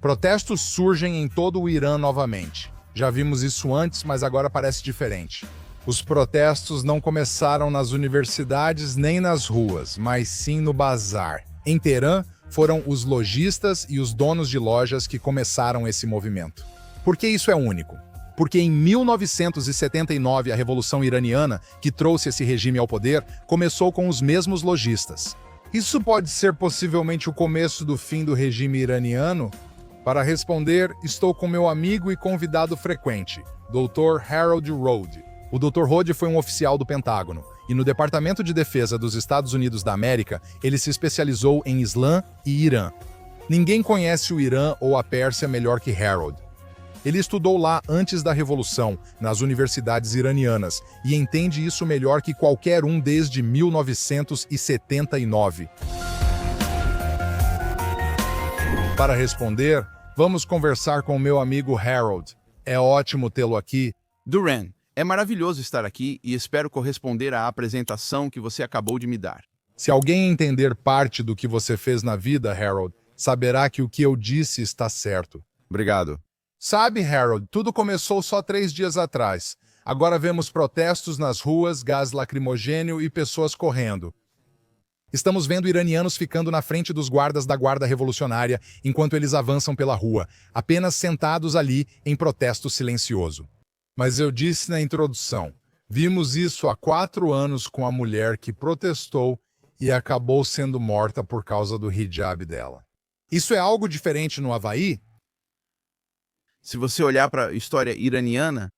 Protestos surgem em todo o Irã novamente. Já vimos isso antes, mas agora parece diferente. Os protestos não começaram nas universidades nem nas ruas, mas sim no bazar. Em Teherã, foram os lojistas e os donos de lojas que começaram esse movimento. Por que isso é único? Porque em 1979, a Revolução Iraniana, que trouxe esse regime ao poder, começou com os mesmos lojistas. Isso pode ser possivelmente o começo do fim do regime iraniano? Para responder, estou com meu amigo e convidado frequente, Dr. Harold Rode. O Dr. Rode foi um oficial do Pentágono, e no Departamento de Defesa dos Estados Unidos da América, ele se especializou em Islã e Irã. Ninguém conhece o Irã ou a Pérsia melhor que Harold. Ele estudou lá antes da Revolução, nas universidades iranianas, e entende isso melhor que qualquer um desde 1979. Para responder, vamos conversar com meu amigo Harold. É ótimo tê-lo aqui. Duran, é maravilhoso estar aqui e espero corresponder à apresentação que você acabou de me dar. Se alguém entender parte do que você fez na vida, Harold, saberá que o que eu disse está certo. Obrigado. Sabe, Harold, tudo começou só 3 dias atrás. Agora vemos protestos nas ruas, gás lacrimogênio e pessoas correndo. Estamos vendo iranianos ficando na frente dos guardas da Guarda Revolucionária enquanto eles avançam pela rua, apenas sentados ali em protesto silencioso. Mas eu disse na introdução, vimos isso há 4 anos com a mulher que protestou e acabou sendo morta por causa do hijab dela. Isso é algo diferente no Havaí? Se você olhar para a história iraniana,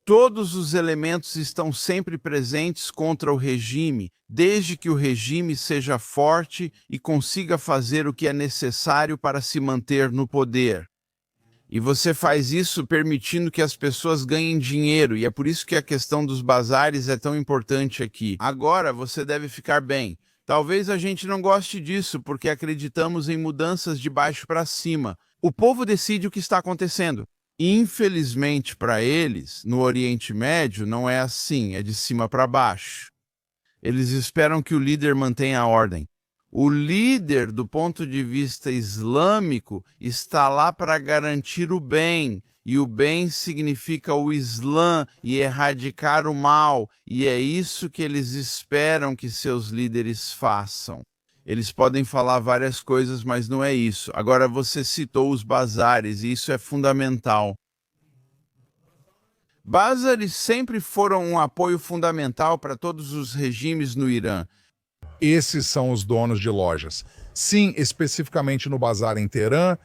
todos os elementos estão sempre presentes contra o regime, desde que o regime seja forte e consiga fazer o que é necessário para se manter no poder. E você faz isso permitindo que as pessoas ganhem dinheiro, e é por isso que a questão dos bazares é tão importante aqui. Agora você deve ficar bem. Talvez a gente não goste disso, porque acreditamos em mudanças de baixo para cima. O povo decide o que está acontecendo. Infelizmente para eles, no Oriente Médio, não é assim, é de cima para baixo. Eles esperam que o líder mantenha a ordem. O líder, do ponto de vista islâmico, está lá para garantir o bem, e o bem significa o Islã e erradicar o mal, e é isso que eles esperam que seus líderes façam. Eles podem falar várias coisas, mas não é isso. Agora você citou os bazares, e isso é fundamental. Bazares sempre foram um apoio fundamental para todos os regimes no Irã. Esses são os donos de lojas. Sim, especificamente no bazar em Teherã.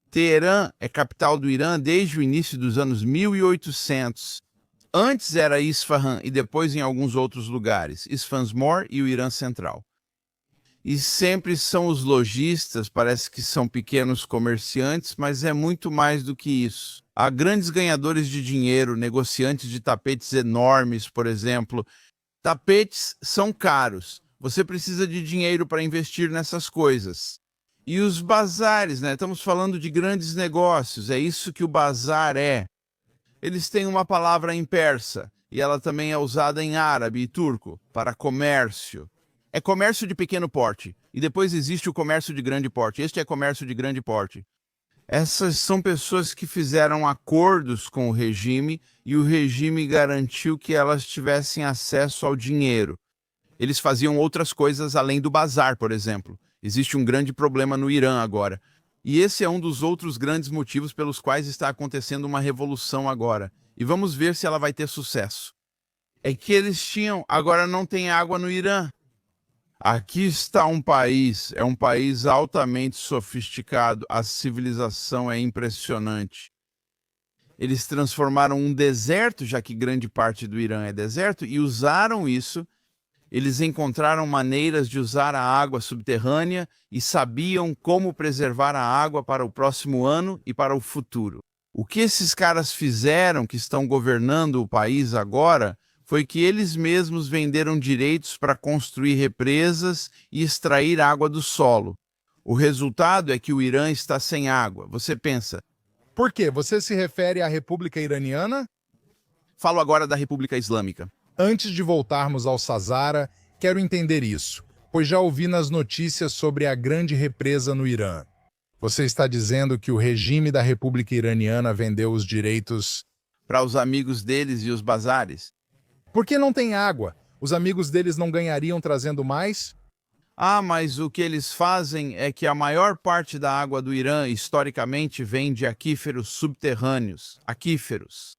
Teherã é capital do Irã desde o início dos anos 1800. Antes era Isfahan e depois em alguns outros lugares, Isfahanmore e o Irã Central. E sempre são os lojistas, parece que são pequenos comerciantes, mas é muito mais do que isso. Há grandes ganhadores de dinheiro, negociantes de tapetes enormes, por exemplo. Tapetes são caros. Você precisa de dinheiro para investir nessas coisas. E os bazares, né? Estamos falando de grandes negócios, é isso que o bazar é. Eles têm uma palavra em persa, e ela também é usada em árabe e turco, para comércio. É comércio de pequeno porte, e depois existe o comércio de grande porte. Este é comércio de grande porte. Essas são pessoas que fizeram acordos com o regime e o regime garantiu que elas tivessem acesso ao dinheiro. Eles faziam outras coisas além do bazar, por exemplo. Existe um grande problema no Irã agora. E esse é um dos outros grandes motivos pelos quais está acontecendo uma revolução agora. E vamos ver se ela vai ter sucesso. É que eles tinham, agora não tem água no Irã. Aqui está um país, é um país altamente sofisticado, a civilização é impressionante. Eles transformaram um deserto, já que grande parte do Irã é deserto, e usaram isso. Eles encontraram maneiras de usar a água subterrânea e sabiam como preservar a água para o próximo ano e para o futuro. O que esses caras fizeram, que estão governando o país agora, foi que eles mesmos venderam direitos para construir represas e extrair água do solo. O resultado é que o Irã está sem água. Você pensa, Por quê? Você se refere à República Iraniana? falo agora da República Islâmica. Antes de voltarmos ao Sazara, quero entender isso, pois já ouvi nas notícias sobre a grande represa no Irã. Você está dizendo que o regime da República Iraniana vendeu os direitos. Para os amigos deles e os bazares. Por que não tem água? Os amigos deles não ganhariam trazendo mais? Ah, mas o que eles fazem é que a maior parte da água do Irã, historicamente, vem de aquíferos subterrâneos. Aquíferos.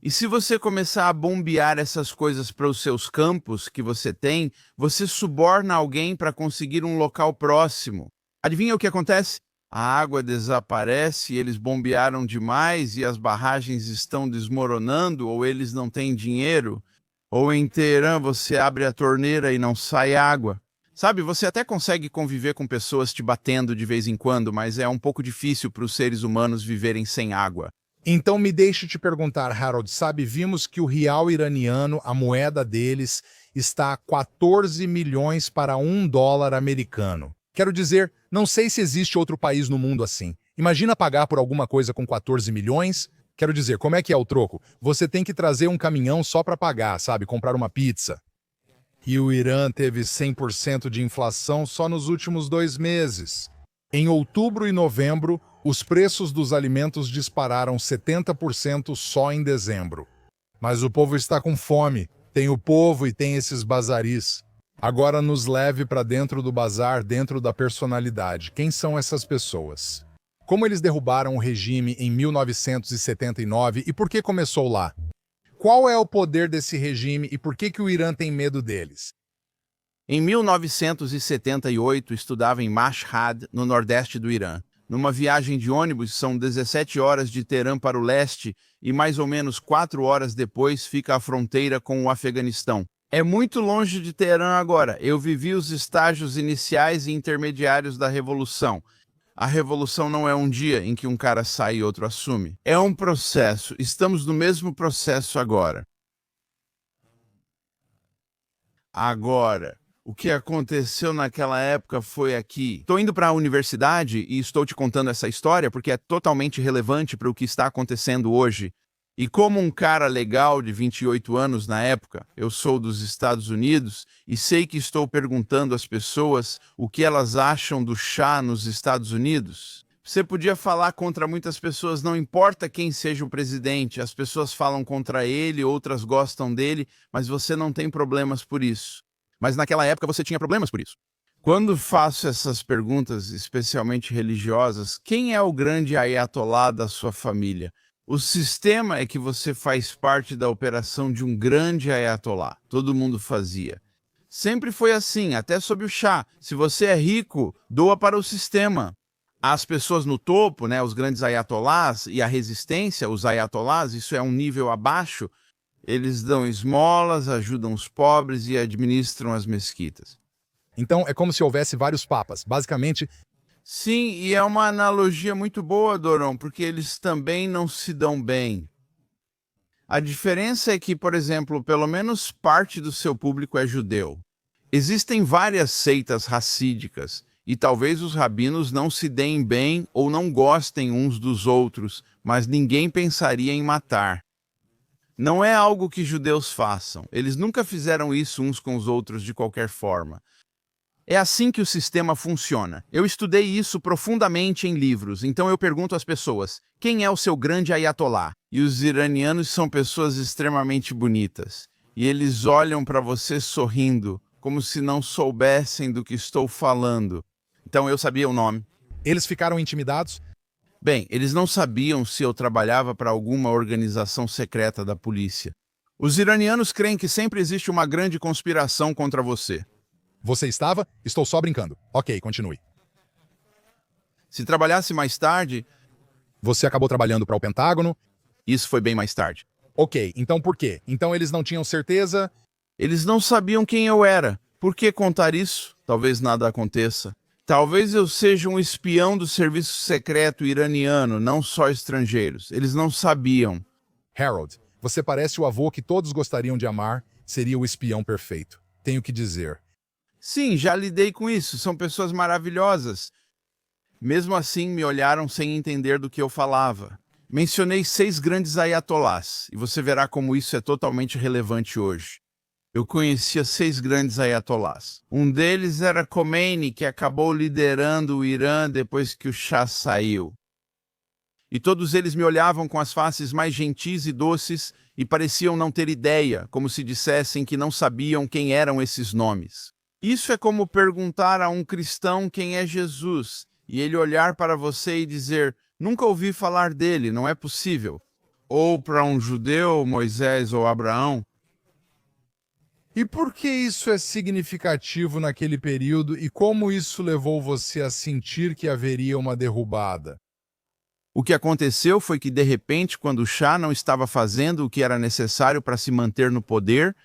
E se você começar a bombear essas coisas para os seus campos que você tem, você suborna alguém para conseguir um local próximo. Adivinha o que acontece? A água desaparece, eles bombearam demais e as barragens estão desmoronando, ou eles não têm dinheiro, ou em Teherã você abre a torneira e não sai água. Sabe, você até consegue conviver com pessoas te batendo de vez em quando, mas é um pouco difícil para os seres humanos viverem sem água. Então me deixe te perguntar, Harold, sabe, vimos que o real iraniano, a moeda deles, está a 14 milhões para $1 americano. Quero dizer, não sei se existe outro país no mundo assim. Imagina pagar por alguma coisa com 14 milhões? Quero dizer, como é que é o troco? Você tem que trazer um caminhão só para pagar, sabe, comprar uma pizza. E o Irã teve 100% de inflação só nos últimos 2 meses. Em outubro e novembro, os preços dos alimentos dispararam 70% só em dezembro. Mas o povo está com fome. Tem o povo e tem esses bazaris. Agora nos leve para dentro do bazar, dentro da personalidade. Quem são essas pessoas? Como eles derrubaram o regime em 1979 e por que começou lá? Qual é o poder desse regime e por que o Irã tem medo deles? Em 1978, estudava em Mashhad, no nordeste do Irã. Numa viagem de ônibus, são 17 horas de Teherã para o leste e mais ou menos 4 horas depois fica a fronteira com o Afeganistão. É muito longe de Teherã agora. Eu vivi os estágios iniciais e intermediários da Revolução. A Revolução não é um dia em que um cara sai e outro assume. É um processo. Estamos no mesmo processo agora. Agora, o que aconteceu naquela época foi aqui. Estou indo para a universidade e estou te contando essa história porque é totalmente relevante para o que está acontecendo hoje. E como um cara legal de 28 anos na época, eu sou dos Estados Unidos e sei que estou perguntando às pessoas o que elas acham do chá nos Estados Unidos. Você podia falar contra muitas pessoas, não importa quem seja o presidente, as pessoas falam contra ele, outras gostam dele, mas você não tem problemas por isso. Mas naquela época você tinha problemas por isso. Quando faço essas perguntas, especialmente religiosas, quem é o grande ayatolá da sua família? O sistema é que você faz parte da operação de um grande ayatolá. Todo mundo fazia. Sempre foi assim, até sob o chá. Se você é rico, doa para o sistema. As pessoas no topo, né, os grandes ayatolás e a resistência, os ayatolás, isso é um nível abaixo, eles dão esmolas, ajudam os pobres e administram as mesquitas. Então é como se houvesse vários papas. Basicamente, Sim, e é uma analogia muito boa, Doron, porque eles também não se dão bem. A diferença é que, por exemplo, pelo menos parte do seu público é judeu. Existem várias seitas racídicas, e talvez os rabinos não se deem bem ou não gostem uns dos outros, mas ninguém pensaria em matar. Não é algo que judeus façam. Eles nunca fizeram isso uns com os outros de qualquer forma. É assim que o sistema funciona. Eu estudei isso profundamente em livros, então eu pergunto às pessoas, quem é o seu grande ayatolá? E os iranianos são pessoas extremamente bonitas. E eles olham para você sorrindo, como se não soubessem do que estou falando. Então eu sabia o nome. eles ficaram intimidados. Bem, eles não sabiam se eu trabalhava para alguma organização secreta da polícia. Os iranianos creem que sempre existe uma grande conspiração contra você. Você estava? Estou só brincando. Ok, continue. Se trabalhasse mais tarde, Você acabou trabalhando para o Pentágono? isso foi bem mais tarde. Ok, então por quê? Então eles não tinham certeza? Eles não sabiam quem eu era. Por que contar isso? Talvez nada aconteça. Talvez eu seja um espião do serviço secreto iraniano, não só estrangeiros. Eles não sabiam. Harold, você parece o avô que todos gostariam de amar, seria o espião perfeito. Tenho que dizer. Sim, já lidei com isso. São pessoas maravilhosas. Mesmo assim, me olharam sem entender do que eu falava. Mencionei 6 grandes ayatolás, e você verá como isso é totalmente relevante hoje. Eu conhecia 6 grandes ayatollahs. Um deles era Khomeini, que acabou liderando o Irã depois que o Shah saiu. E todos eles me olhavam com as faces mais gentis e doces e pareciam não ter ideia, como se dissessem que não sabiam quem eram esses nomes. Isso é como perguntar a um cristão quem é Jesus, e ele olhar para você e dizer, nunca ouvi falar dele, não é possível. Ou para um judeu, Moisés ou Abraão. E por que isso é significativo naquele período e como isso levou você a sentir que haveria uma derrubada? O que aconteceu foi que, de repente, quando o Shah não estava fazendo o que era necessário para se manter no poder,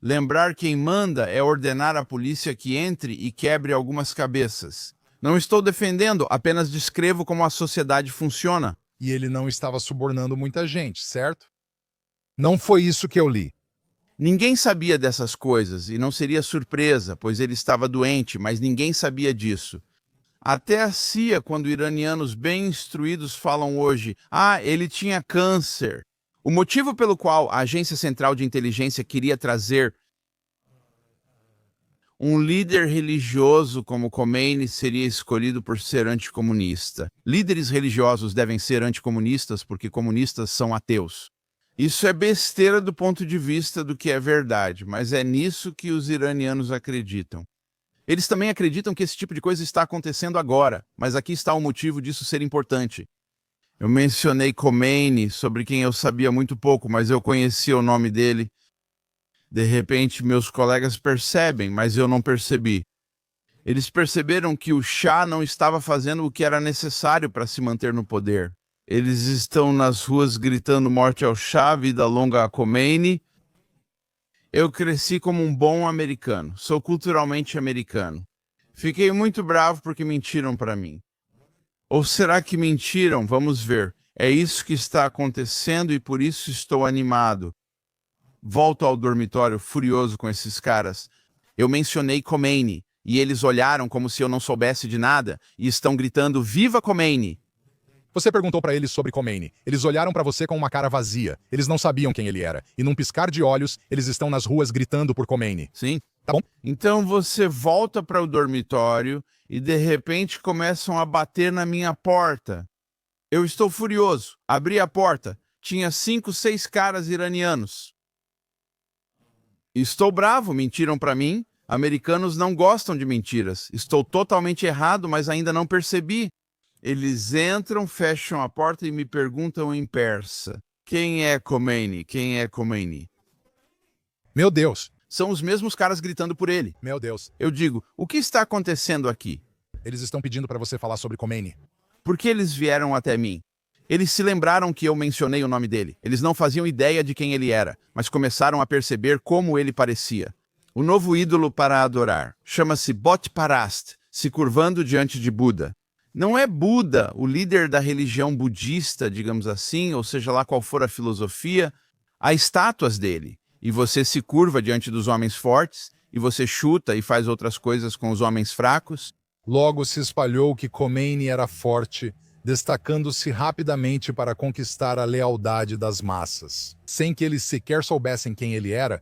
lembrar quem manda é ordenar à polícia que entre e quebre algumas cabeças. Não estou defendendo, apenas descrevo como a sociedade funciona. E ele não estava subornando muita gente, certo? Não foi isso que eu li. Ninguém sabia dessas coisas, e não seria surpresa, pois ele estava doente, mas ninguém sabia disso. Até a CIA, quando iranianos bem instruídos falam hoje, ele tinha câncer. O motivo pelo qual a Agência Central de Inteligência queria trazer um líder religioso como Khomeini seria escolhido por ser anticomunista. Líderes religiosos devem ser anticomunistas porque comunistas são ateus. Isso é besteira do ponto de vista do que é verdade, mas é nisso que os iranianos acreditam. Eles também acreditam que esse tipo de coisa está acontecendo agora, mas aqui está o motivo disso ser importante. Eu mencionei Khomeini, sobre quem eu sabia muito pouco, mas eu conhecia o nome dele. De repente, meus colegas percebem, mas eu não percebi. Eles perceberam que o Shah não estava fazendo o que era necessário para se manter no poder. Eles estão nas ruas gritando morte ao Shah, vida longa a Khomeini. Eu cresci como um bom americano. Sou culturalmente americano. Fiquei muito bravo porque mentiram para mim. Ou será que mentiram? Vamos ver. É isso que está acontecendo e por isso estou animado. Volto ao dormitório furioso com esses caras. Eu mencionei Khomeini e eles olharam como se eu não soubesse de nada e estão gritando Viva Khomeini! Você perguntou para eles sobre Khomeini. Eles olharam para você com uma cara vazia. Eles não sabiam quem ele era. E num piscar de olhos, eles estão nas ruas gritando por Khomeini. Sim. Tá bom? Então você volta para o dormitório e de repente começam a bater na minha porta. Eu estou furioso. Abri a porta. Tinha 5, 6 caras iranianos. Estou bravo, mentiram para mim. Americanos não gostam de mentiras. Estou totalmente errado, mas ainda não percebi. Eles entram, fecham a porta e me perguntam em persa. Quem é Khomeini? Quem é Khomeini? Meu Deus. São os mesmos caras gritando por ele. Meu Deus. Eu digo, o que está acontecendo aqui? Eles estão pedindo para você falar sobre Khomeini. Por que eles vieram até mim? Eles se lembraram que eu mencionei o nome dele. Eles não faziam ideia de quem ele era, mas começaram a perceber como ele parecia. O novo ídolo para adorar chama-se Bot Parast, se curvando diante de Buda. Não é Buda, o líder da religião budista, digamos assim, ou seja lá qual for a filosofia, há estátuas dele. E você se curva diante dos homens fortes, e você chuta e faz outras coisas com os homens fracos. Logo se espalhou que Khomeini era forte, destacando-se rapidamente para conquistar a lealdade das massas. Sem que eles sequer soubessem quem ele era,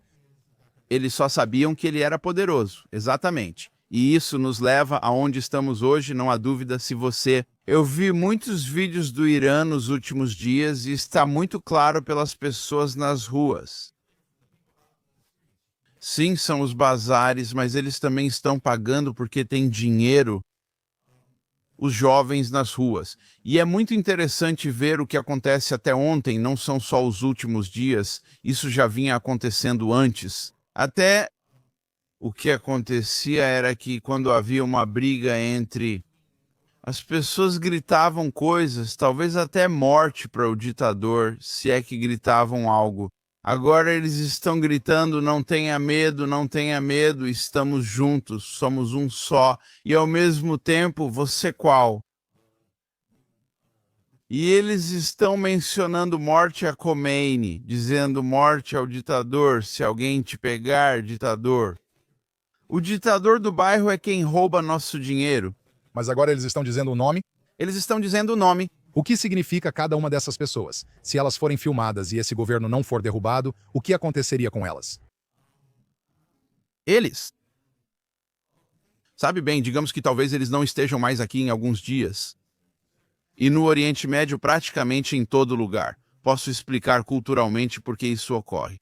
Eles só sabiam que ele era poderoso, exatamente. E isso nos leva aonde estamos hoje, não há dúvida se você... Eu vi muitos vídeos do Irã nos últimos dias e está muito claro pelas pessoas nas ruas. Sim, são os bazares, mas eles também estão pagando porque tem dinheiro os jovens nas ruas. E é muito interessante ver o que acontece até ontem, não são só os últimos dias, isso já vinha acontecendo antes. Até o que acontecia era que quando havia uma briga entre... As pessoas gritavam coisas, talvez até morte para o ditador, se é que gritavam algo. Agora eles estão gritando, não tenha medo, estamos juntos, somos um só. E ao mesmo tempo, você qual? E eles estão mencionando morte a Khomeini, dizendo morte ao ditador, se alguém te pegar, ditador. O ditador do bairro é quem rouba nosso dinheiro. mas agora eles estão dizendo o nome. Eles estão dizendo o nome. O que significa cada uma dessas pessoas? Se elas forem filmadas e esse governo não for derrubado, o que aconteceria com elas? Eles. Sabe bem, digamos que talvez eles não estejam mais aqui em alguns dias. E no Oriente Médio, praticamente em todo lugar. Posso explicar culturalmente por que isso ocorre.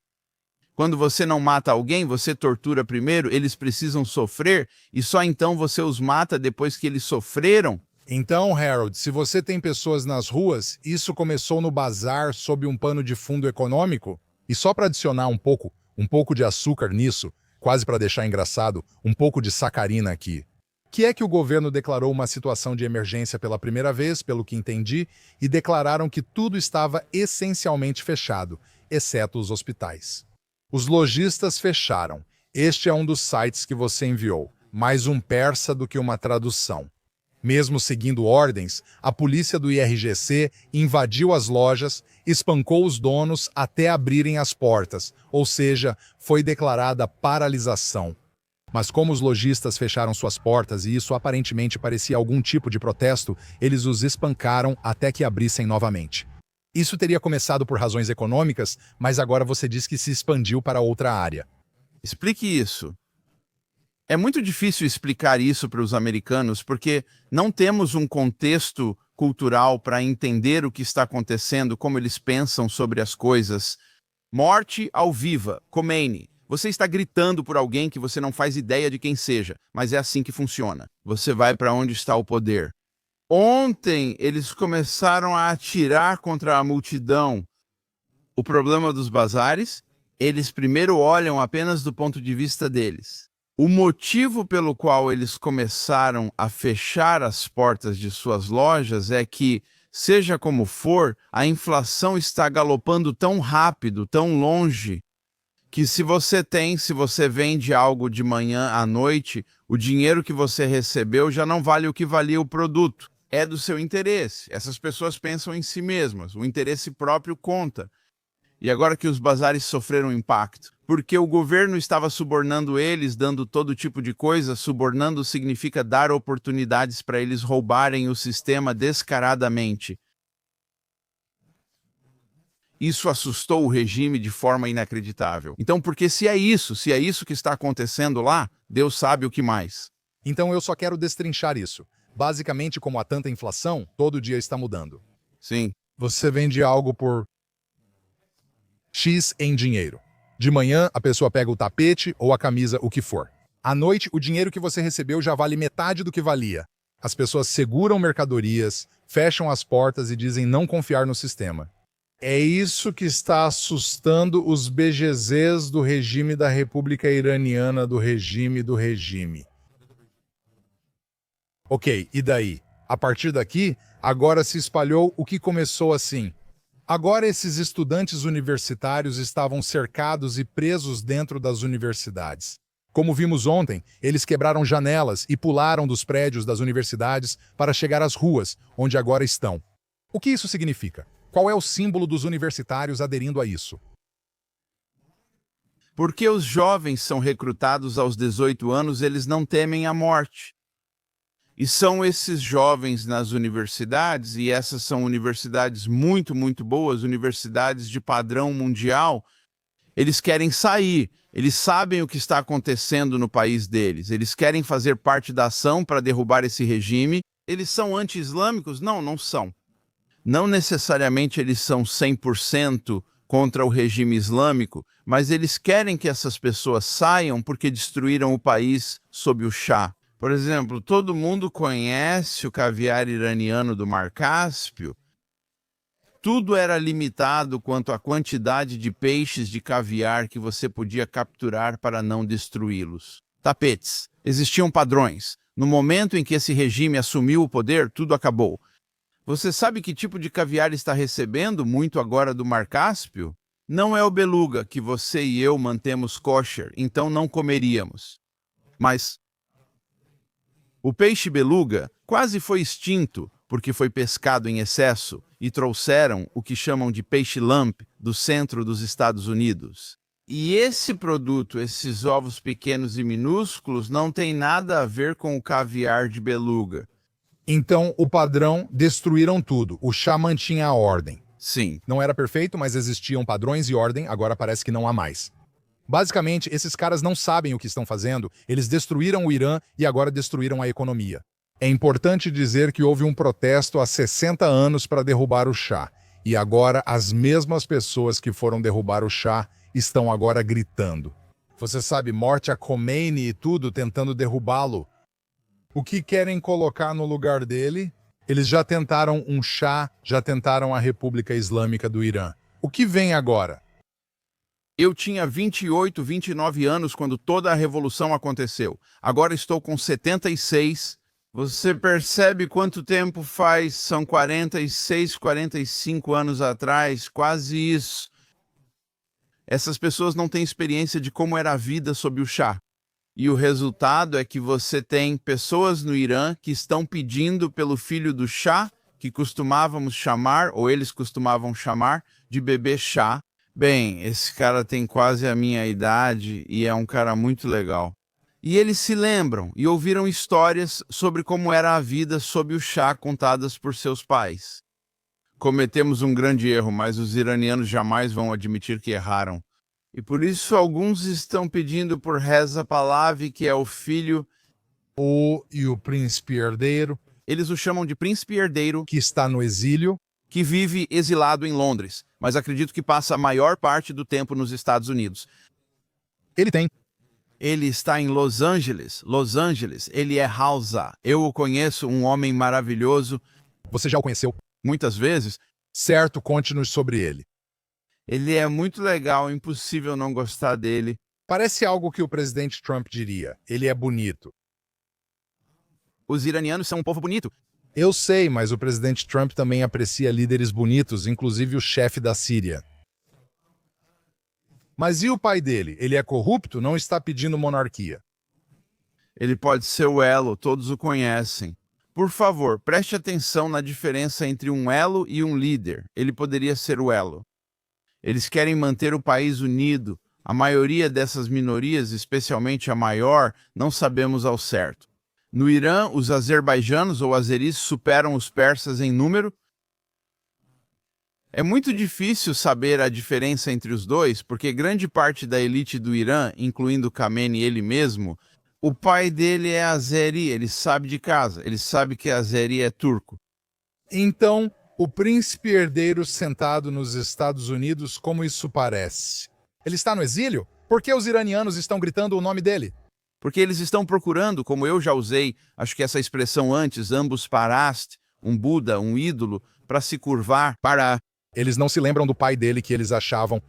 Quando você não mata alguém, você tortura primeiro, eles precisam sofrer, e só então você os mata depois que eles sofreram. Então, Harold, se você tem pessoas nas ruas, isso começou no bazar sob um pano de fundo econômico? E só para adicionar um pouco de açúcar nisso, quase para deixar engraçado, um pouco de sacarina aqui. Que é que o governo declarou uma situação de emergência pela primeira vez, pelo que entendi, e declararam que tudo estava essencialmente fechado, exceto os hospitais. Os lojistas fecharam. Este é um dos sites que você enviou, mais um persa do que uma tradução. Mesmo seguindo ordens, a polícia do IRGC invadiu as lojas, espancou os donos até abrirem as portas, ou seja, foi declarada paralisação. Mas como os lojistas fecharam suas portas e isso aparentemente parecia algum tipo de protesto, eles os espancaram até que abrissem novamente. Isso teria começado por razões econômicas, mas agora você diz que se expandiu para outra área. Explique isso. É muito difícil explicar isso para os americanos porque não temos um contexto cultural para entender o que está acontecendo, como eles pensam sobre as coisas. Morte ao viva, Khomeini. Você está gritando por alguém que você não faz ideia de quem seja, mas é assim que funciona. Você vai para onde está o poder. Ontem eles começaram a atirar contra a multidão. O problema dos bazares, eles primeiro olham apenas do ponto de vista deles. O motivo pelo qual eles começaram a fechar as portas de suas lojas é que, seja como for, a inflação está galopando tão rápido, tão longe, que se você vende algo de manhã à noite, o dinheiro que você recebeu já não vale o que valia o produto. É do seu interesse. Essas pessoas pensam em si mesmas. O interesse próprio conta. E agora que os bazares sofreram impacto, porque o governo estava subornando eles, dando todo tipo de coisa, subornando significa dar oportunidades para eles roubarem o sistema descaradamente. Isso assustou o regime de forma inacreditável. Então, porque se é isso que está acontecendo lá, Deus sabe o que mais. Então eu só quero destrinchar isso. Basicamente, como há tanta inflação, todo dia está mudando. Sim. Você vende algo por X em dinheiro. De manhã, a pessoa pega o tapete ou a camisa, o que for. À noite, o dinheiro que você recebeu já vale metade do que valia. As pessoas seguram mercadorias, fecham as portas e dizem não confiar no sistema. É isso que está assustando os BGZs do regime da República Iraniana do regime. Ok, e daí? A partir daqui, agora se espalhou o que começou assim. Agora esses estudantes universitários estavam cercados e presos dentro das universidades. Como vimos ontem, eles quebraram janelas e pularam dos prédios das universidades para chegar às ruas, onde agora estão. O que isso significa? Qual é o símbolo dos universitários aderindo a isso? Porque os jovens são recrutados aos 18 anos, eles não temem a morte. E são esses jovens nas universidades, e essas são universidades muito, muito boas, universidades de padrão mundial, eles querem sair, eles sabem o que está acontecendo no país deles, eles querem fazer parte da ação para derrubar esse regime. Eles são anti-islâmicos? Não, não são. Não necessariamente eles são 100% contra o regime islâmico, mas eles querem que essas pessoas saiam porque destruíram o país sob o Shah. Por exemplo, todo mundo conhece o caviar iraniano do Mar Cáspio. Tudo era limitado quanto à quantidade de peixes de caviar que você podia capturar para não destruí-los. Tapetes. Existiam padrões. No momento em que esse regime assumiu o poder, tudo acabou. Você sabe que tipo de caviar está recebendo muito agora do Mar Cáspio? Não é o beluga, que você e eu mantemos kosher, então não comeríamos. Mas o peixe beluga quase foi extinto porque foi pescado em excesso e trouxeram o que chamam de peixe lamp do centro dos Estados Unidos. E esse produto, esses ovos pequenos e minúsculos, não tem nada a ver com o caviar de beluga. Então, o padrão, destruíram tudo. O Shah mantinha a ordem. Sim. Não era perfeito, mas existiam padrões e ordem, agora parece que não há mais. Basicamente, esses caras não sabem o que estão fazendo, eles destruíram o Irã e agora destruíram a economia. É importante dizer que houve um protesto há 60 anos para derrubar o Shah, e agora as mesmas pessoas que foram derrubar o Shah estão agora gritando. Você sabe, morte a Khomeini e tudo tentando derrubá-lo. O que querem colocar no lugar dele? Eles já tentaram um Shah, já tentaram a República Islâmica do Irã. O que vem agora? Eu tinha 28, 29 anos quando toda a revolução aconteceu. Agora estou com 76. Você percebe quanto tempo faz? São 46, 45 anos atrás, quase isso. Essas pessoas não têm experiência de como era a vida sob o Shah. E o resultado é que você tem pessoas no Irã que estão pedindo pelo filho do Shah, que costumávamos chamar, ou eles costumavam chamar, de bebê Shah. Bem, esse cara tem quase a minha idade e é um cara muito legal. E eles se lembram e ouviram histórias sobre como era a vida sob o Shah contadas por seus pais. Cometemos um grande erro, mas os iranianos jamais vão admitir que erraram. E por isso alguns estão pedindo por Reza Pahlavi, que é o filho... E o príncipe herdeiro, Eles o chamam de príncipe herdeiro, que está no exílio. que vive exilado em Londres, mas acredito que passa a maior parte do tempo nos Estados Unidos. Ele está em Los Angeles. Los Angeles, ele é Hausa. Eu o conheço, um homem maravilhoso, Você já o conheceu? muitas vezes. Certo, conte-nos sobre ele. Ele é muito legal, impossível não gostar dele. Parece algo que o presidente Trump diria. Ele é bonito. Os iranianos são um povo bonito. Eu sei, mas o presidente Trump também aprecia líderes bonitos, inclusive o chefe da Síria. Mas e o pai dele? Ele é corrupto? Não está pedindo monarquia. Ele pode ser o elo, todos o conhecem. Por favor, preste atenção na diferença entre um elo e um líder. Ele poderia ser o elo. Eles querem manter o país unido. A maioria dessas minorias, especialmente a maior, não sabemos ao certo. No Irã, os azerbaijanos ou azeris superam os persas em número. É muito difícil saber a diferença entre os dois, porque grande parte da elite do Irã, incluindo Khamenei ele mesmo, o pai dele é azeri, ele sabe de casa, ele sabe que azeri é turco. Então, o príncipe herdeiro sentado nos Estados Unidos, como isso parece? Ele está no exílio? Por que os iranianos estão gritando o nome dele? Porque eles estão procurando, como eu já usei, acho que essa expressão antes, ambos parast, um Buda, um ídolo, para se curvar para... Eles não se lembram do pai dele que eles achavam.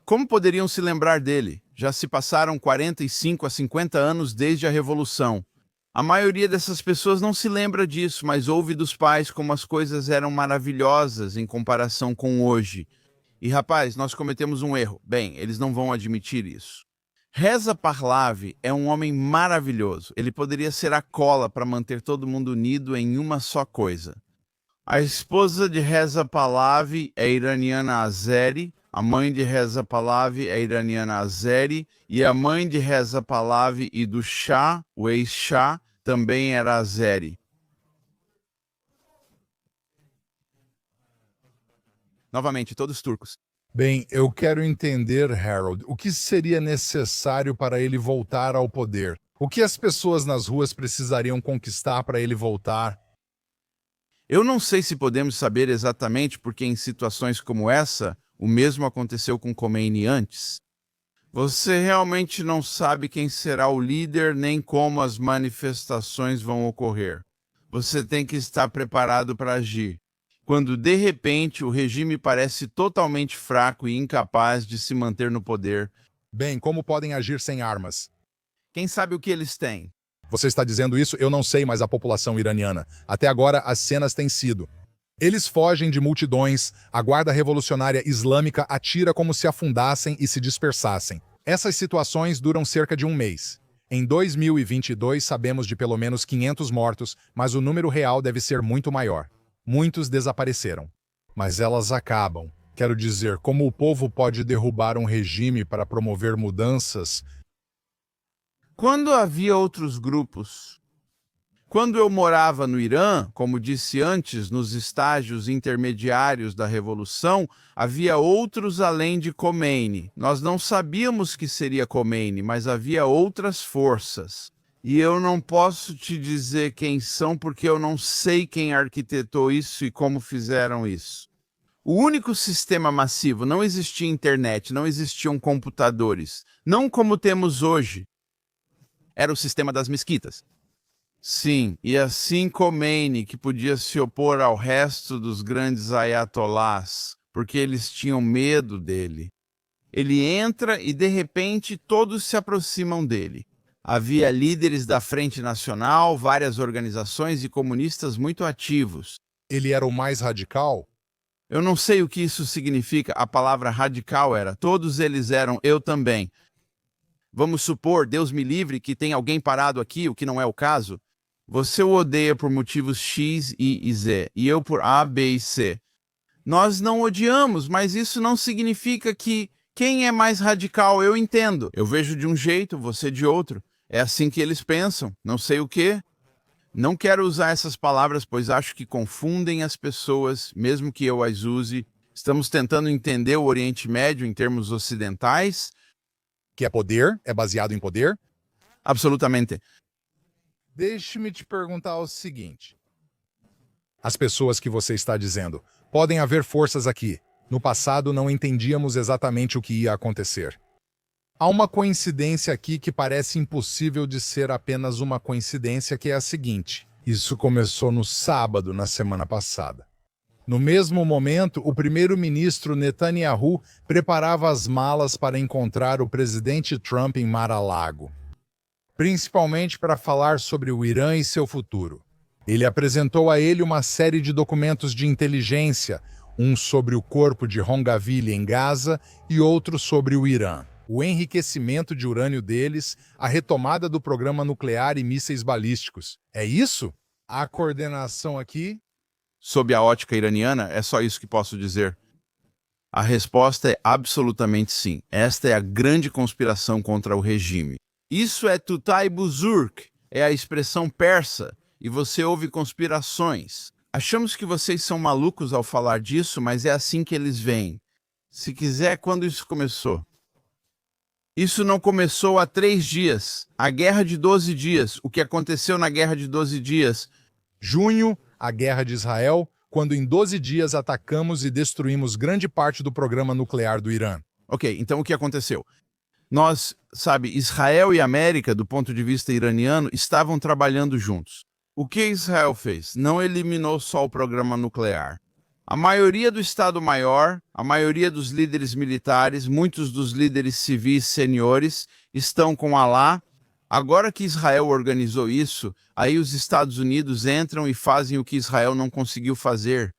Como poderiam se lembrar dele? Já se passaram 45 a 50 anos desde a Revolução. A maioria dessas pessoas não se lembra disso, mas ouve dos pais como as coisas eram maravilhosas em comparação com hoje. E, rapaz, nós cometemos um erro. Bem, eles não vão admitir isso. Reza Pahlavi é um homem maravilhoso. Ele poderia ser a cola para manter todo mundo unido em uma só coisa. A esposa de Reza Pahlavi é iraniana azeri, a mãe de Reza Pahlavi é iraniana azeri, e a mãe de Reza Pahlavi e do Shah, o ex-Shah, também era azeri. Novamente, todos turcos. Bem, eu quero entender, Harold, o que seria necessário para ele voltar ao poder? O que as pessoas nas ruas precisariam conquistar para ele voltar? Eu não sei se podemos saber exatamente porque em situações como essa, o mesmo aconteceu com Khomeini antes. Você realmente não sabe quem será o líder nem como as manifestações vão ocorrer. Você tem que estar preparado para agir. Quando, de repente, o regime parece totalmente fraco e incapaz de se manter no poder. Bem, como podem agir sem armas? Quem sabe o que eles têm? Você está dizendo isso? Eu não sei, mas a população iraniana. Até agora, as cenas têm sido. Eles fogem de multidões, a guarda revolucionária islâmica atira como se afundassem e se dispersassem. Essas situações duram cerca de um mês. Em 2022, sabemos de pelo menos 500 mortos, mas o número real deve ser muito maior. Muitos desapareceram. Mas elas acabam. Quero dizer, como o povo pode derrubar um regime para promover mudanças? Quando havia outros grupos, Quando eu morava no Irã, como disse antes, nos estágios intermediários da Revolução, havia outros além de Khomeini. Nós não sabíamos que seria Khomeini, mas havia outras forças. E eu não posso te dizer quem são, porque eu não sei quem arquitetou isso e como fizeram isso. O único sistema massivo, não existia internet, não existiam computadores, não como temos hoje. Era o sistema das mesquitas. Sim, e assim Khomeini, que podia se opor ao resto dos grandes ayatolás, porque eles tinham medo dele. Ele entra e, de repente, todos se aproximam dele. Havia líderes da Frente Nacional, várias organizações e comunistas muito ativos. Ele era o mais radical? Eu não sei o que isso significa, a palavra radical era, todos eles eram, eu também. Vamos supor, Deus me livre, que tem alguém parado aqui, o que não é o caso. Você o odeia por motivos X, Y e Z, e eu por A, B e C. Nós não odiamos, mas isso não significa que quem é mais radical eu entendo. Eu vejo de um jeito, você de outro. É assim que eles pensam, não sei o quê. Não quero usar essas palavras, pois acho que confundem as pessoas, mesmo que eu as use. Estamos tentando entender o Oriente Médio em termos ocidentais. Que é poder? É baseado em poder? Absolutamente. Deixe-me te perguntar o seguinte. As pessoas que você está dizendo, podem haver forças aqui. No passado não entendíamos exatamente o que ia acontecer. Há uma coincidência aqui que parece impossível de ser apenas uma coincidência, que é a seguinte. Isso começou no sábado, na semana passada. No mesmo momento, o primeiro-ministro Netanyahu preparava as malas para encontrar o presidente Trump em Mar-a-Lago, principalmente para falar sobre o Irã e seu futuro. Ele apresentou a ele uma série de documentos de inteligência, um sobre o corpo de Rongaville em Gaza e outro sobre o Irã, o enriquecimento de urânio deles, a retomada do programa nuclear e mísseis balísticos. É isso? A coordenação aqui? Sob a ótica iraniana, é só isso que posso dizer. A resposta é absolutamente sim. Esta é a grande conspiração contra o regime. Isso é Tutai Buzurk, é a expressão persa, e você ouve conspirações. Achamos que vocês são malucos ao falar disso, mas é assim que eles veem. Se quiser, quando isso começou? Isso não começou há 3 dias. A Guerra de 12 Dias. O que aconteceu na Guerra de 12 Dias? Junho, a Guerra de Israel, quando em 12 dias atacamos e destruímos grande parte do programa nuclear do Irã. Ok, então o que aconteceu? Nós, Israel e América, do ponto de vista iraniano, estavam trabalhando juntos. O que Israel fez? Não eliminou só o programa nuclear. A maioria do Estado-Maior, a maioria dos líderes militares, muitos dos líderes civis seniores estão com Alá. Agora que Israel organizou isso, aí os Estados Unidos entram e fazem o que Israel não conseguiu fazer.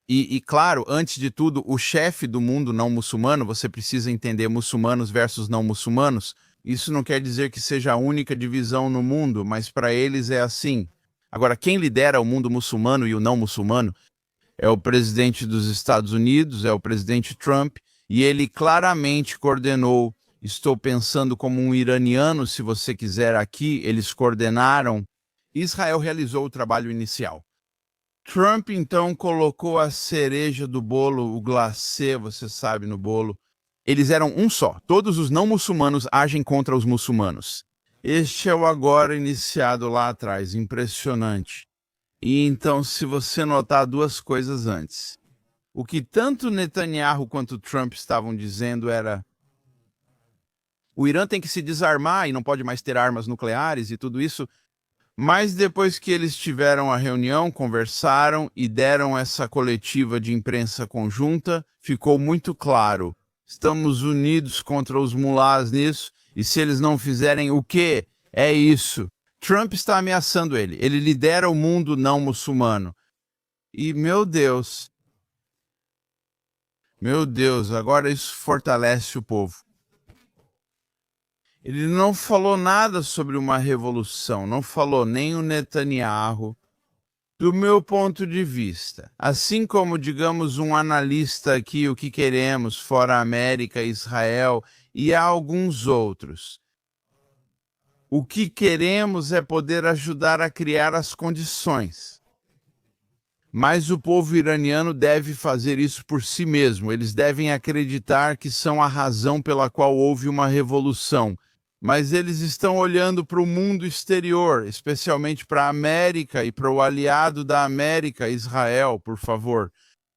E claro, antes de tudo, o chefe do mundo não muçulmano, você precisa entender muçulmanos versus não muçulmanos. Isso não quer dizer que seja a única divisão no mundo, mas para eles é assim. Agora, quem lidera o mundo muçulmano e o não muçulmano é o presidente dos Estados Unidos, é o presidente Trump, e ele claramente coordenou. Estou pensando como um iraniano, se você quiser aqui, eles coordenaram. Israel realizou o trabalho inicial. Trump, então, colocou a cereja do bolo, o glacê, você sabe, no bolo. Eles eram um só. Todos os não muçulmanos agem contra os muçulmanos. Este é o agora iniciado lá atrás, impressionante. E então, se você notar 2 coisas antes. O que tanto Netanyahu quanto Trump estavam dizendo era: o Irã tem que se desarmar e não pode mais ter armas nucleares e tudo isso. Mas depois que eles tiveram a reunião, conversaram e deram essa coletiva de imprensa conjunta, ficou muito claro. Estamos unidos contra os mulás nisso, e se eles não fizerem o quê? É isso. Trump está ameaçando ele. Ele lidera o mundo não muçulmano. E, meu Deus, agora isso fortalece o povo. Ele não falou nada sobre uma revolução, não falou nem o Netanyahu. Do meu ponto de vista, assim como, digamos, um analista aqui, o que queremos, fora América, Israel e há alguns outros. O que queremos é poder ajudar a criar as condições. Mas o povo iraniano deve fazer isso por si mesmo. Eles devem acreditar que são a razão pela qual houve uma revolução. Mas eles estão olhando para o mundo exterior, especialmente para a América e para o aliado da América, Israel, por favor.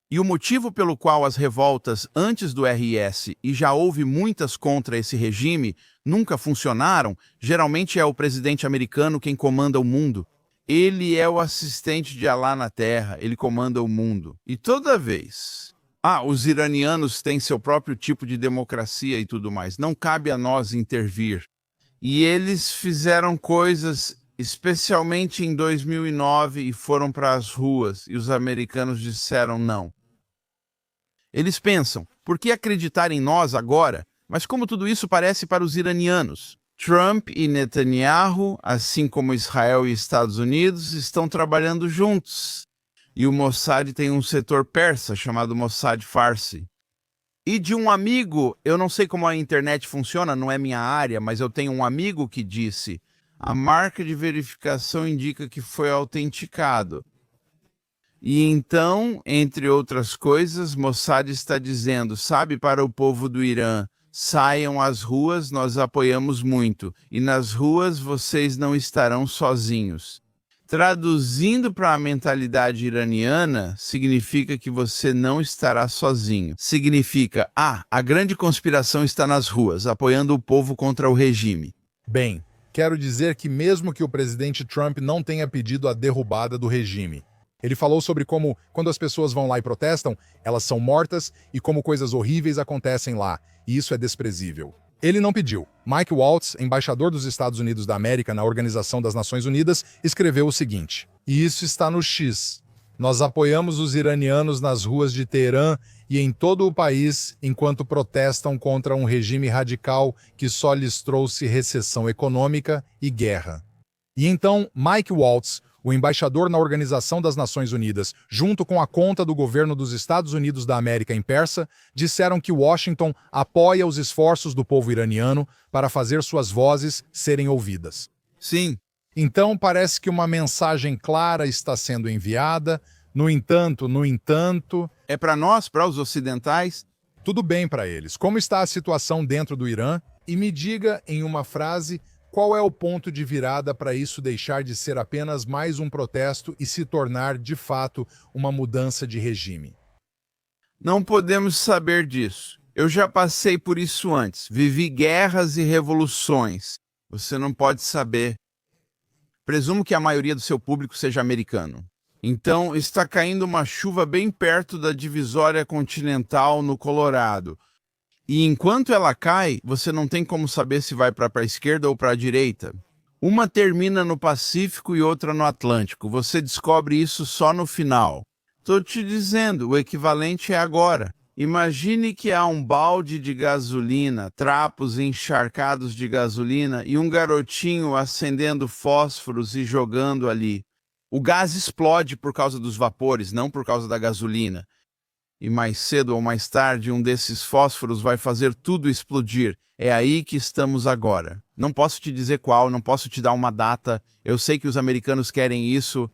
E o motivo pelo qual as revoltas antes do RS, e já houve muitas contra esse regime, nunca funcionaram, geralmente é o presidente americano quem comanda o mundo. Ele é o assistente de Alá na Terra, ele comanda o mundo. E toda vez... os iranianos têm seu próprio tipo de democracia e tudo mais. Não cabe a nós intervir. E eles fizeram coisas, especialmente em 2009, e foram para as ruas, e os americanos disseram não. Eles pensam, por que acreditar em nós agora? Mas como tudo isso parece para os iranianos? Trump e Netanyahu, assim como Israel e Estados Unidos, estão trabalhando juntos. E o Mossad tem um setor persa chamado Mossad Farsi. E de um amigo, eu não sei como a internet funciona, não é minha área, mas eu tenho um amigo que disse: a marca de verificação indica que foi autenticado. E então, entre outras coisas, Mossad está dizendo, sabe, para o povo do Irã, saiam às ruas, nós apoiamos muito, e nas ruas vocês não estarão sozinhos. Traduzindo para a mentalidade iraniana, significa que você não estará sozinho. Significa, a grande conspiração está nas ruas, apoiando o povo contra o regime. Bem, quero dizer que mesmo que o presidente Trump não tenha pedido a derrubada do regime, ele falou sobre como, quando as pessoas vão lá e protestam, elas são mortas e como coisas horríveis acontecem lá, e isso é desprezível. Ele não pediu. Mike Waltz, embaixador dos Estados Unidos da América na Organização das Nações Unidas, escreveu o seguinte: e isso está no X. Nós apoiamos os iranianos nas ruas de Teherã e em todo o país enquanto protestam contra um regime radical que só lhes trouxe recessão econômica e guerra. E então, Mike Waltz, o embaixador na Organização das Nações Unidas, junto com a conta do governo dos Estados Unidos da América em persa, disseram que Washington apoia os esforços do povo iraniano para fazer suas vozes serem ouvidas. Sim. Então, parece que uma mensagem clara está sendo enviada. No entanto... É para nós, para os ocidentais? Tudo bem para eles. Como está a situação dentro do Irã? E me diga, em uma frase, qual é o ponto de virada para isso deixar de ser apenas mais um protesto e se tornar, de fato, uma mudança de regime? Não podemos saber disso. Eu já passei por isso antes. Vivi guerras e revoluções. Você não pode saber. Presumo que a maioria do seu público seja americano. Então, está caindo uma chuva bem perto da divisória continental no Colorado. E enquanto ela cai, você não tem como saber se vai para a esquerda ou para a direita. Uma termina no Pacífico e outra no Atlântico. Você descobre isso só no final. Estou te dizendo, o equivalente é agora. Imagine que há um balde de gasolina, trapos encharcados de gasolina e um garotinho acendendo fósforos e jogando ali. O gás explode por causa dos vapores, não por causa da gasolina. E mais cedo ou mais tarde, um desses fósforos vai fazer tudo explodir. É aí que estamos agora. Não posso te dizer qual, não posso te dar uma data. Eu sei que os americanos querem isso.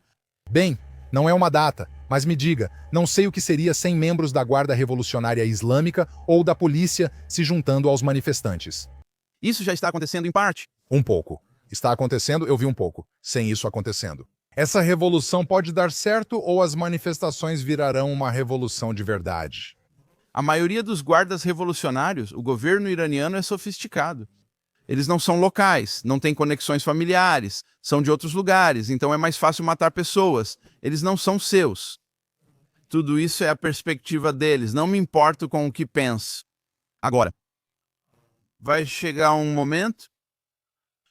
Bem, não é uma data, mas me diga, não sei o que seria sem membros da Guarda Revolucionária Islâmica ou da polícia se juntando aos manifestantes. Isso já está acontecendo em parte. Um pouco. Está acontecendo, eu vi um pouco. Sem isso acontecendo. Essa revolução pode dar certo ou as manifestações virarão uma revolução de verdade? A maioria dos guardas revolucionários, o governo iraniano é sofisticado. Eles não são locais, não têm conexões familiares, são de outros lugares, então é mais fácil matar pessoas. Eles não são seus. Tudo isso é a perspectiva deles, não me importo com o que penso. Agora, vai chegar um momento?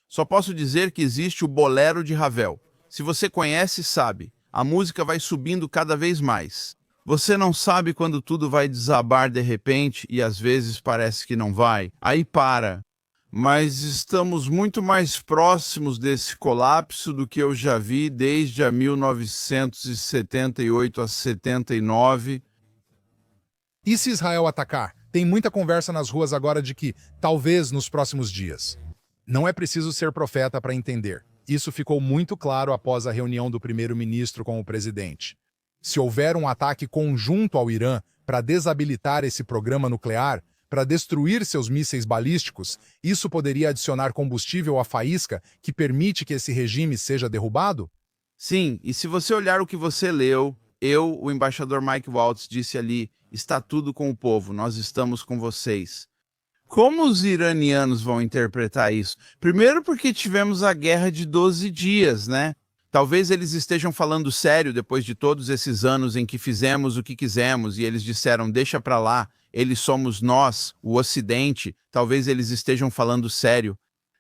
Só posso dizer que existe o bolero de Ravel. Se você conhece, sabe, a música vai subindo cada vez mais. Você não sabe quando tudo vai desabar de repente e às vezes parece que não vai. Aí para. Mas estamos muito mais próximos desse colapso do que eu já vi desde a 1978 a 79. E se Israel atacar? Tem muita conversa nas ruas agora de que, talvez nos próximos dias. Não é preciso ser profeta para entender. Isso ficou muito claro após a reunião do primeiro-ministro com o presidente. Se houver um ataque conjunto ao Irã para desabilitar esse programa nuclear, para destruir seus mísseis balísticos, isso poderia adicionar combustível à faísca que permite que esse regime seja derrubado? Sim, e se você olhar o que você leu, o embaixador Mike Waltz, disse ali: está tudo com o povo, nós estamos com vocês. Como os iranianos vão interpretar isso? Primeiro porque tivemos a guerra de 12 dias, né? Talvez eles estejam falando sério depois de todos esses anos em que fizemos o que quisemos e eles disseram, deixa pra lá, eles somos nós, o Ocidente. Talvez eles estejam falando sério.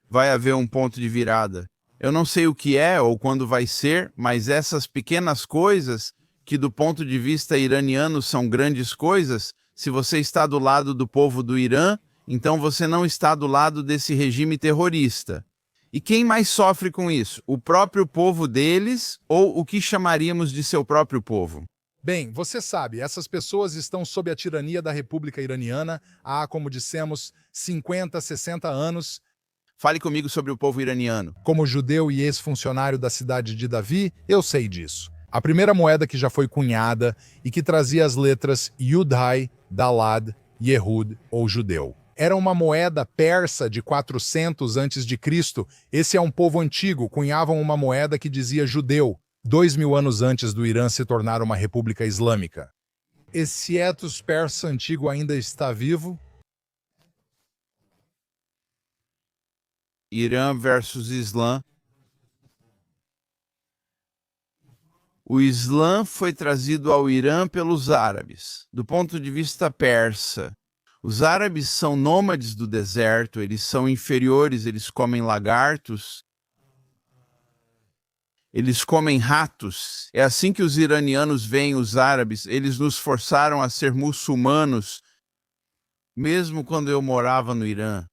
Vai haver um ponto de virada. Eu não sei o que é ou quando vai ser, mas essas pequenas coisas, que do ponto de vista iraniano são grandes coisas, se você está do lado do povo do Irã, então você não está do lado desse regime terrorista. E quem mais sofre com isso? O próprio povo deles ou o que chamaríamos de seu próprio povo? Bem, você sabe, essas pessoas estão sob a tirania da República Iraniana há, como dissemos, 50, 60 anos. Fale comigo sobre o povo iraniano. Como judeu e ex-funcionário da cidade de Davi, eu sei disso. A primeira moeda que já foi cunhada e que trazia as letras Yudhai, Dalad, Yehud ou judeu. Era uma moeda persa de 400 a.C. Esse é um povo antigo, cunhavam uma moeda que dizia judeu, 2000 anos antes do Irã se tornar uma república islâmica. Esse ethos persa antigo ainda está vivo? Irã versus Islã. O Islã foi trazido ao Irã pelos árabes. Do ponto de vista persa, os árabes são nômades do deserto, eles são inferiores, eles comem lagartos, eles comem ratos. É assim que os iranianos veem os árabes. Eles nos forçaram a ser muçulmanos, mesmo quando eu morava no Irã.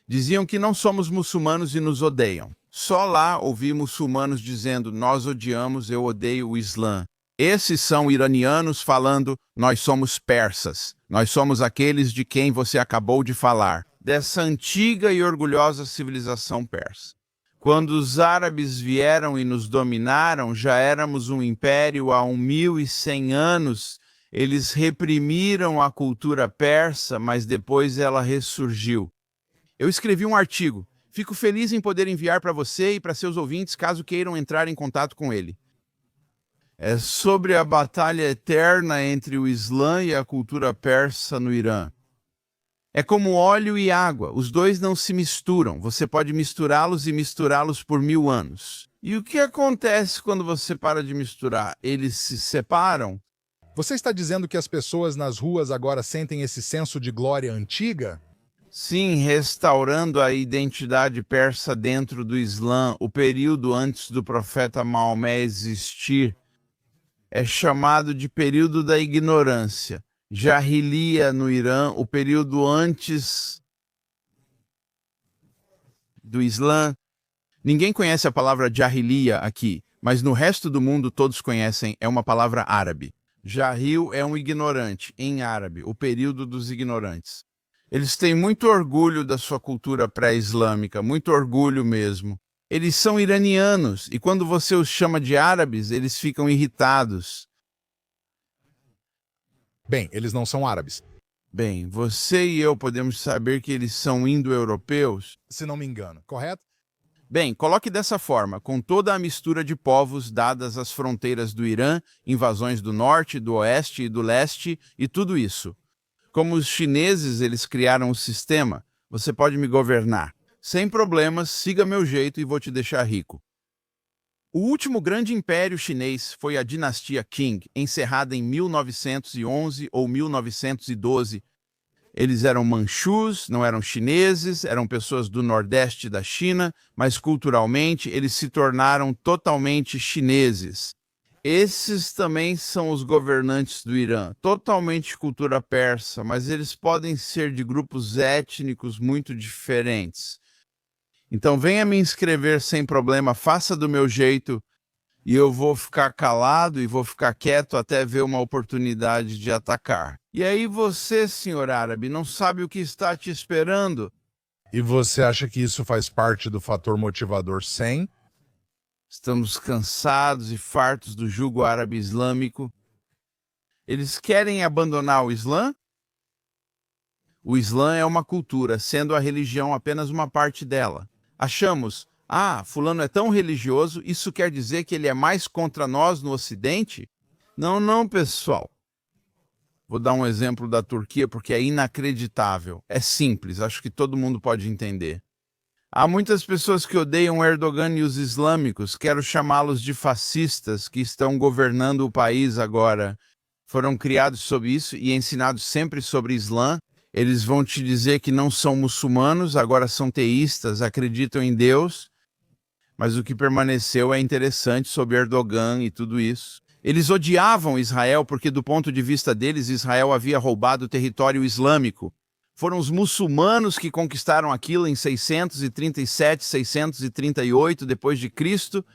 Diziam que não somos muçulmanos e nos odeiam. Só lá ouvi muçulmanos dizendo, nós odiamos, eu odeio o Islã. Esses são iranianos falando, nós somos persas. Nós somos aqueles de quem você acabou de falar. Dessa antiga e orgulhosa civilização persa. Quando os árabes vieram e nos dominaram, já éramos um império há 1100 anos. Eles reprimiram a cultura persa, mas depois ela ressurgiu. Eu escrevi um artigo. Fico feliz em poder enviar para você e para seus ouvintes, caso queiram entrar em contato com ele. É sobre a batalha eterna entre o Islã e a cultura persa no Irã. É como óleo e água, os dois não se misturam. Você pode misturá-los e misturá-los por 1000 anos. E o que acontece quando você para de misturar? Eles se separam? Você está dizendo que as pessoas nas ruas agora sentem esse senso de glória antiga? Sim, restaurando a identidade persa dentro do Islã, o período antes do profeta Maomé existir, é chamado de período da ignorância. Jahiliya no Irã, o período antes do Islã. Ninguém conhece a palavra Jahiliya aqui, mas no resto do mundo todos conhecem, é uma palavra árabe. Jahil é um ignorante, em árabe, o período dos ignorantes. Eles têm muito orgulho da sua cultura pré-islâmica, muito orgulho mesmo. Eles são iranianos, e quando você os chama de árabes, eles ficam irritados. Bem, eles não são árabes. Bem, você e eu podemos saber que eles são indo-europeus? Se não me engano, correto? Bem, coloque dessa forma, com toda a mistura de povos dadas as fronteiras do Irã, invasões do norte, do oeste e do leste, e tudo isso. Como os chineses, eles criaram um sistema, você pode me governar. Sem problemas, siga meu jeito e vou te deixar rico. O último grande império chinês foi a dinastia Qing, encerrada em 1911 ou 1912. Eles eram manchus, não eram chineses, eram pessoas do nordeste da China, mas culturalmente eles se tornaram totalmente chineses. Esses também são os governantes do Irã, totalmente cultura persa, mas eles podem ser de grupos étnicos muito diferentes. Então venha me inscrever sem problema, faça do meu jeito e eu vou ficar calado e vou ficar quieto até ver uma oportunidade de atacar. E aí você, senhor árabe, não sabe o que está te esperando. E você acha que isso faz parte do fator motivador 100? Estamos cansados e fartos do jugo árabe islâmico. Eles querem abandonar o Islã? O Islã é uma cultura, sendo a religião apenas uma parte dela. Achamos, fulano é tão religioso, isso quer dizer que ele é mais contra nós no Ocidente? Não, não, pessoal. Vou dar um exemplo da Turquia porque é inacreditável. É simples, acho que todo mundo pode entender. Há muitas pessoas que odeiam Erdogan e os islâmicos, quero chamá-los de fascistas que estão governando o país agora. Foram criados sob isso e ensinados sempre sobre Islã. Eles vão te dizer que não são muçulmanos, agora são teístas, acreditam em Deus. Mas o que permaneceu é interessante sobre Erdogan e tudo isso. Eles odiavam Israel porque, do ponto de vista deles, Israel havia roubado o território islâmico. Foram os muçulmanos que conquistaram aquilo em 637, 638 depois de Cristo.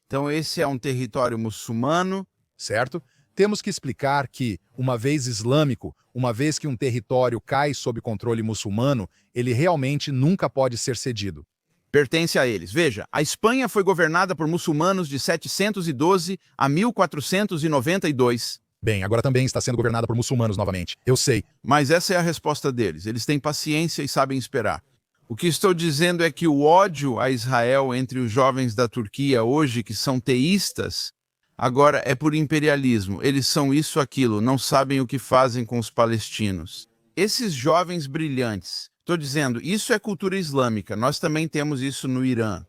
Então esse é um território muçulmano, Certo? Temos que explicar que, uma vez islâmico, uma vez que um território cai sob controle muçulmano, ele realmente nunca pode ser cedido. pertence a eles. Veja, a Espanha foi governada por muçulmanos de 712 a 1492. Bem, agora também está sendo governada por muçulmanos novamente. Eu sei. Mas essa é a resposta deles. Eles têm paciência e sabem esperar. O que estou dizendo é que o ódio a Israel entre os jovens da Turquia hoje, que são teístas, agora é por imperialismo. Eles são isso, aquilo, não sabem o que fazem com os palestinos. Esses jovens brilhantes, estou dizendo, isso é cultura islâmica. Nós também temos isso no Irã.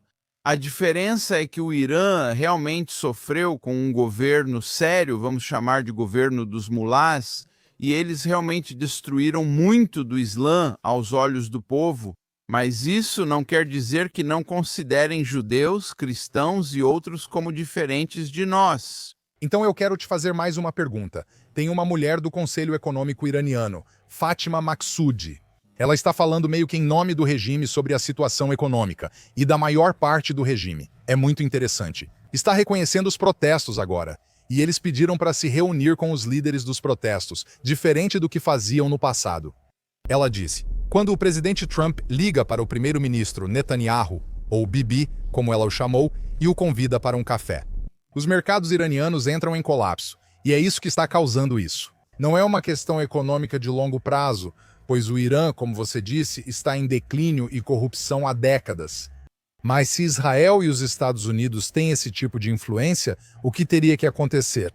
A diferença é que o Irã realmente sofreu com um governo sério, vamos chamar de governo dos mulás, e eles realmente destruíram muito do Islã aos olhos do povo, mas isso não quer dizer que não considerem judeus, cristãos e outros como diferentes de nós. Então eu quero te fazer mais uma pergunta. Tem uma mulher do Conselho Econômico Iraniano, Fátima Maksudi. Ela está falando meio que em nome do regime sobre a situação econômica e da maior parte do regime. É muito interessante. Está reconhecendo os protestos agora. E eles pediram para se reunir com os líderes dos protestos, diferente do que faziam no passado. Ela disse, quando o presidente Trump liga para o primeiro-ministro Netanyahu, ou Bibi, como ela o chamou, e o convida para um café. Os mercados iranianos entram em colapso, e é isso que está causando isso. Não é uma questão econômica de longo prazo, pois o Irã, como você disse, está em declínio e corrupção há décadas. Mas se Israel e os Estados Unidos têm esse tipo de influência, o que teria que acontecer?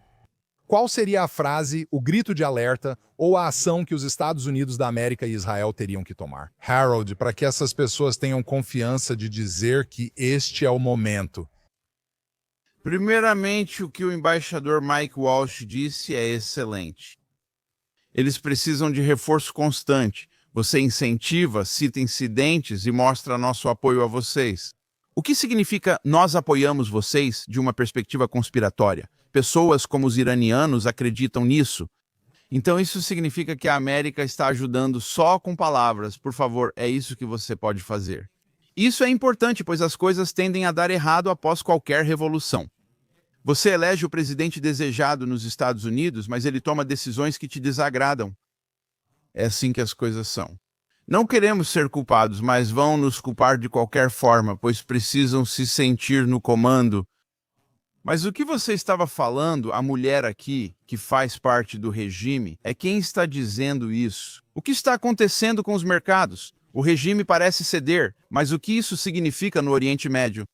Qual seria a frase, o grito de alerta ou a ação que os Estados Unidos da América e Israel teriam que tomar? Harold, para que essas pessoas tenham confiança de dizer que este é o momento. Primeiramente, o que o embaixador Mike Walsh disse é excelente. Eles precisam de reforço constante. Você incentiva, cita incidentes e mostra nosso apoio a vocês. O que significa nós apoiamos vocês de uma perspectiva conspiratória? Pessoas como os iranianos acreditam nisso. Então isso significa que a América está ajudando só com palavras. Por favor, é isso que você pode fazer. Isso é importante, pois as coisas tendem a dar errado após qualquer revolução. Você elege o presidente desejado nos Estados Unidos, mas ele toma decisões que te desagradam. É assim que as coisas são. Não queremos ser culpados, mas vão nos culpar de qualquer forma, pois precisam se sentir no comando. Mas o que você estava falando, a mulher aqui, que faz parte do regime, é quem está dizendo isso. O que está acontecendo com os mercados? O regime parece ceder, mas o que isso significa no Oriente Médio?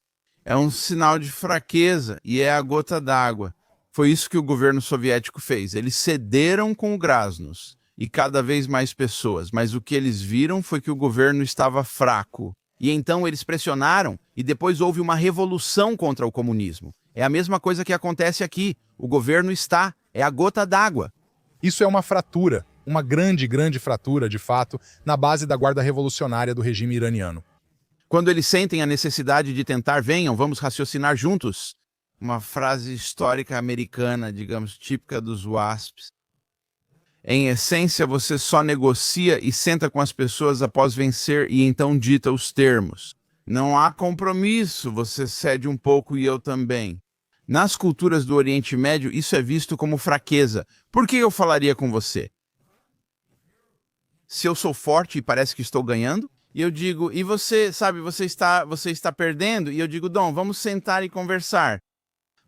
É um sinal de fraqueza e é a gota d'água. Foi isso que o governo soviético fez. Eles cederam com o Grasnos e cada vez mais pessoas, mas o que eles viram foi que o governo estava fraco. E então eles pressionaram e depois houve uma revolução contra o comunismo. É a mesma coisa que acontece aqui. O governo é a gota d'água. Isso é uma fratura, uma grande, grande fratura, de fato, na base da guarda revolucionária do regime iraniano. Quando eles sentem a necessidade de tentar, venham, vamos raciocinar juntos. Uma frase histórica americana, digamos, típica dos WASPs. Em essência, você só negocia e senta com as pessoas após vencer e então dita os termos. Não há compromisso, você cede um pouco e eu também. Nas culturas do Oriente Médio, isso é visto como fraqueza. Por que eu falaria com você? Se eu sou forte e parece que estou ganhando, e eu digo, e você, sabe, você está perdendo, e eu digo, Dom, vamos sentar e conversar.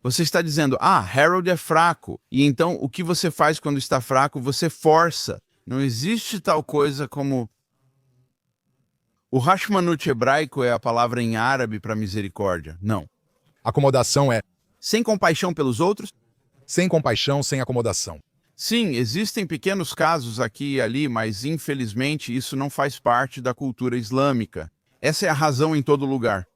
Você está dizendo, Harold é fraco, e então o que você faz quando está fraco? Você força. Não existe tal coisa como... O Hashmanut hebraico é a palavra em árabe para misericórdia. Não. Acomodação é Sem compaixão pelos outros? sem compaixão, sem acomodação. Sim, existem pequenos casos aqui e ali, mas infelizmente isso não faz parte da cultura islâmica. Essa é a razão em todo lugar.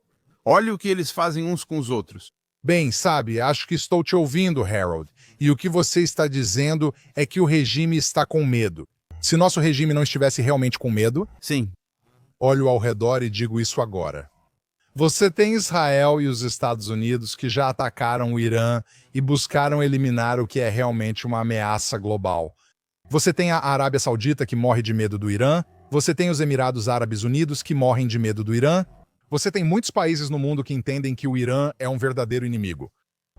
Olhe o que eles fazem uns com os outros. Bem, sabe, acho que estou te ouvindo, Harold. E o que você está dizendo é que o regime está com medo. Se nosso regime não estivesse realmente com medo, Sim, olho ao redor e digo isso agora. Você tem Israel e os Estados Unidos que já atacaram o Irã e buscaram eliminar o que é realmente uma ameaça global. Você tem a Arábia Saudita que morre de medo do Irã, você tem os Emirados Árabes Unidos que morrem de medo do Irã, você tem muitos países no mundo que entendem que o Irã é um verdadeiro inimigo.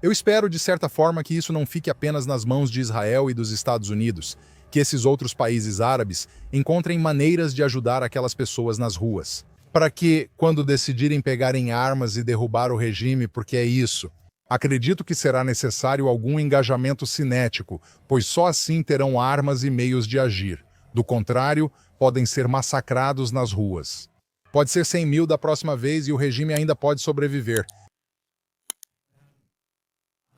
Eu espero, de certa forma, que isso não fique apenas nas mãos de Israel e dos Estados Unidos, que esses outros países árabes encontrem maneiras de ajudar aquelas pessoas nas ruas. Para que, quando decidirem pegarem armas e derrubar o regime, porque é isso, acredito que será necessário algum engajamento cinético, pois só assim terão armas e meios de agir. Do contrário, podem ser massacrados nas ruas. Pode ser 100 mil da próxima vez e o regime ainda pode sobreviver.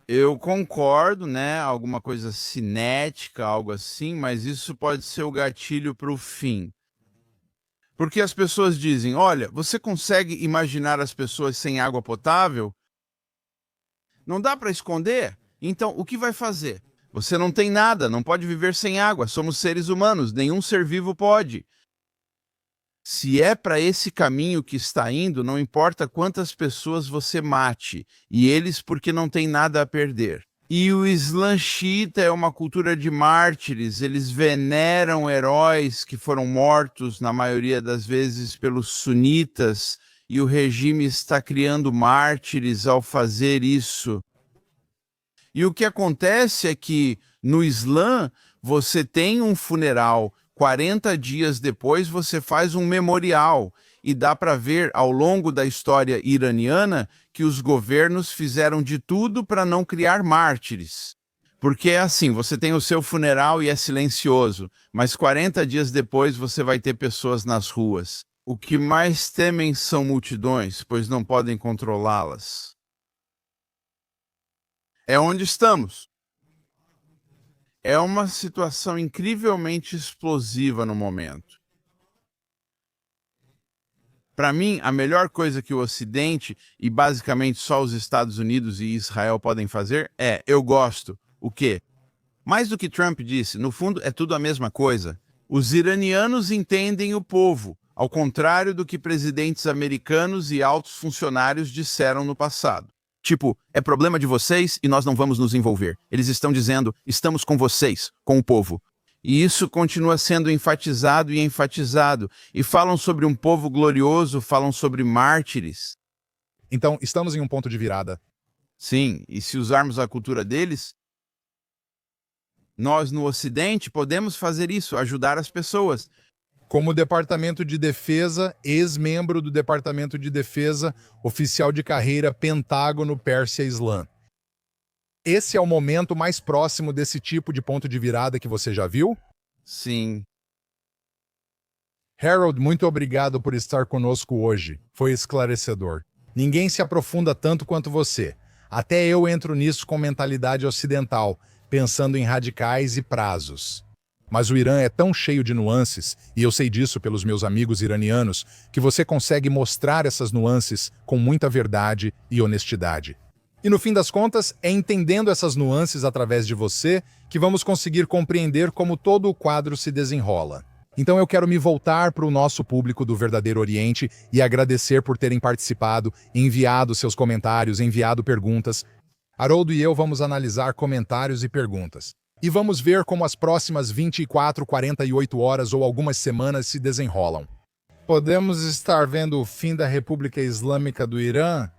eu concordo, né? Alguma coisa cinética, algo assim, mas isso pode ser o gatilho para o fim. Porque as pessoas dizem, olha, você consegue imaginar as pessoas sem água potável? Não dá para esconder? Então, o que vai fazer? Você não tem nada, não pode viver sem água, somos seres humanos, nenhum ser vivo pode. Se é para esse caminho que está indo, não importa quantas pessoas você mate, e eles porque não têm nada a perder. E o Islã xiita é uma cultura de mártires, eles veneram heróis que foram mortos, na maioria das vezes, pelos sunitas, e o regime está criando mártires ao fazer isso. E o que acontece é que, no Islã, você tem um funeral, 40 dias depois você faz um memorial, e dá para ver ao longo da história iraniana que os governos fizeram de tudo para não criar mártires. Porque é assim, você tem o seu funeral e é silencioso, mas 40 dias depois você vai ter pessoas nas ruas. O que mais temem são multidões, pois não podem controlá-las. É onde estamos. É uma situação incrivelmente explosiva no momento. Para mim, a melhor coisa que o Ocidente, e basicamente só os Estados Unidos e Israel podem fazer é, eu gosto. O quê? Mais do que Trump disse, no fundo é tudo a mesma coisa. Os iranianos entendem o povo, ao contrário do que presidentes americanos e altos funcionários disseram no passado. Tipo, é problema de vocês e nós não vamos nos envolver. Eles estão dizendo, estamos com vocês, com o povo. E isso continua sendo enfatizado e enfatizado. E falam sobre um povo glorioso, falam sobre mártires. Então, estamos em um ponto de virada. Sim, e se usarmos a cultura deles, nós no Ocidente podemos fazer isso, ajudar as pessoas. Como o Departamento de Defesa, ex-membro do Departamento de Defesa, oficial de carreira Pentágono Pérsia Islã. Esse é o momento mais próximo desse tipo de ponto de virada que você já viu? Sim. Harold, muito obrigado por estar conosco hoje. Foi esclarecedor. Ninguém se aprofunda tanto quanto você. Até eu entro nisso com mentalidade ocidental, pensando em radicais e prazos. Mas o Irã é tão cheio de nuances, e eu sei disso pelos meus amigos iranianos, que você consegue mostrar essas nuances com muita verdade e honestidade. E no fim das contas, é entendendo essas nuances através de você que vamos conseguir compreender como todo o quadro se desenrola. Então eu quero me voltar para o nosso público do Verdadeiro Oriente e agradecer por terem participado, enviado seus comentários, enviado perguntas. Haroldo e eu vamos analisar comentários e perguntas. E vamos ver como as próximas 24, 48 horas ou algumas semanas se desenrolam. Podemos estar vendo o fim da República Islâmica do Irã?